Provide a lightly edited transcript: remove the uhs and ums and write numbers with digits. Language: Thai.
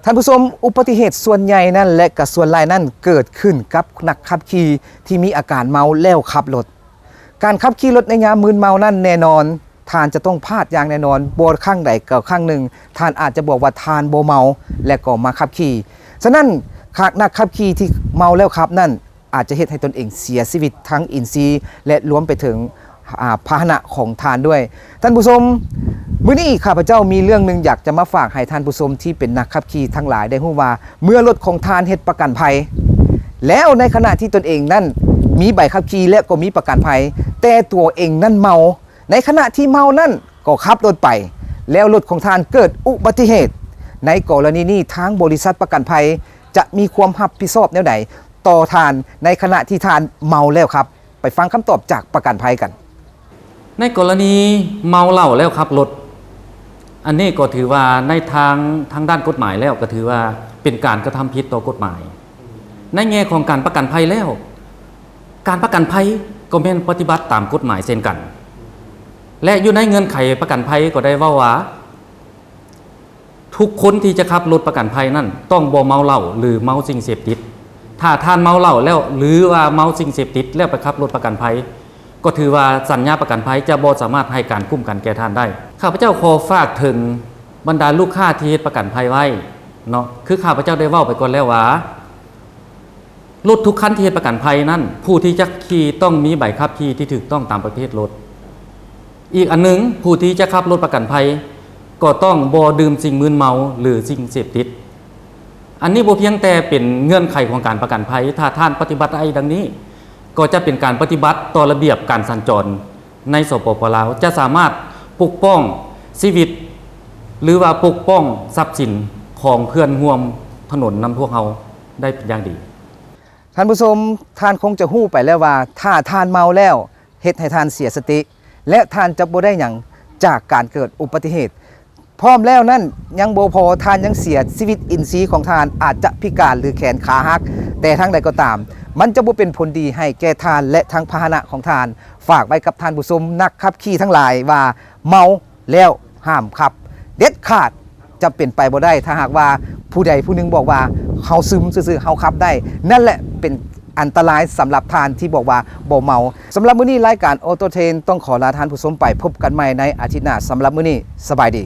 ท่านผู้ชมอุบัติเหตุส่วนใหญ่นั้นและกับส่วนหลายนั้นเกิดขึ้นกับนักขับขี่ที่มีอาการเมาแล้วขับรถการขับขี่รถในยามมึนเมานั้นแน่นอนท่านจะต้องพลาดอย่างแน่นอนบ่ข้างใดก็ข้างหนึ่งท่านอาจจะบอกว่าท่านบ่เมาและก็มาขับขี่ฉะนั้นนักขับขี่ที่เมาแล้วขับนั่นอาจจะเฮ็ดให้ตนเองเสียชีวิตทั้งอินทรีย์และรวมไปถึงพาหนะของท่านด้วยท่านผู้ชมมื้อนี้ข้าพเจ้ามีเรื่องนึงอยากจะมาฝากให้ท่านผู้ชมที่เป็นนักขับขี่ทั้งหลายได้รู้ว่าเมื่อรถของท่านเฮ็ดประกันภัยแล้วในขณะที่ตนเองนั่นมีใบขับขี่และก็มีประกันภัยแต่ตัวเองนั่นเมาในขณะที่เมานั่นก็ขับรถไปแล้วรถของท่านเกิดอุบัติเหตุในกรณีนี้ทางบริษัทประกันภัยจะมีความรับผิดชอบแนวใดต่อท่านในขณะที่ท่านเมาแล้วครับไปฟังคำตอบจากประกันภัยกันในกรณีเมาเหล้าแล้วขับรถอันนี้ก็ถือว่าในทางด้านกฎหมายแล้วก็ถือว่าเป็นการกระทำผิดต่อกฎหมายในแง่ของการประกันภัยแล้วการประกันภัยก็เป็นปฏิบัติตามกฎหมายเช่นกันและอยู่ในเงื่อนไขประกันภัยก็ได้ว่าทุกคนที่จะขับรถประกันภัยนั่นต้องบ่เมาเหล้าหรือเมาสิ่งเสพติดถ้าท่านเมาเหล้าแล้วหรือว่าเมาสิ่งเสพติดแล้วไปขับรถประกันภัยก็ถือว่าสัญญาประกันภัยจะบ่สามารถให้การคุ้มกันแก่ท่านได้ข้าพเจ้าขอฝากถึงบรรดาลูกค้าที่เฮ็ดประกันภัยไว้เนาะคือข้าพเจ้าได้เว้าไปก่อนแล้วว่ารถทุกคันที่เฮ็ดประกันภัยนั้นผู้ที่จะขี่ต้องมีใบขับขี่ที่ถูกต้องตามประเภทรถอีกอันนึงผู้ที่จะขับรถประกันภัยก็ต้องบ่ดื่มสิ่งมึนเมาหรือสิ่งเสพติดอันนี้บ่เพียงแต่เป็นเงื่อนไขของการประกันภัยถ้าท่านปฏิบัติได้ดังนี้ก็จะเป็นการปฏิบัติต่อระเบียบการสัญจรในสปป.ลาวจะสามารถปกป้องชีวิตหรือว่าปกป้องทรัพย์สินของเพื่อนร่วมถนนนำพวกเราได้เป็นอย่างดีท่านผู้ชมท่านคงจะฮู้ไปแล้วว่าถ้าท่านเมาแล้วเฮ็ดให้ท่านเสียสติและท่านจะบ่ได้หยังจากการเกิดอุบัติเหตุพร้อมแล้วนั่นยังบ่พอท่านยังเสียชีวิตอินทรีย์ของท่านอาจจะพิการหรือแขนขาหักแต่ทั้งใดก็ตามมันจะบ่เป็นผลดีให้แก่ท่านและทั้งพาหนะของท่านฝากไว้กับท่านผู้ชมนักขับขี่ทั้งหลายว่าเมาแล้วห้ามขับเด็ดขาดจะเป็นไปบ่ได้ถ้าหากว่าผู้ใดผู้หนึ่งบอกว่าเฮาซึมซื่อๆเฮาขับได้นั่นแหละเป็นอันตรายสำหรับท่านที่บอกว่าบ่เมาสำหรับมื้อนี้รายการออโตเทรนต้องขอลาท่านผู้ชมไปพบกันใหม่ในอาทิตย์หน้าสำหรับมื้อนี้สบายดี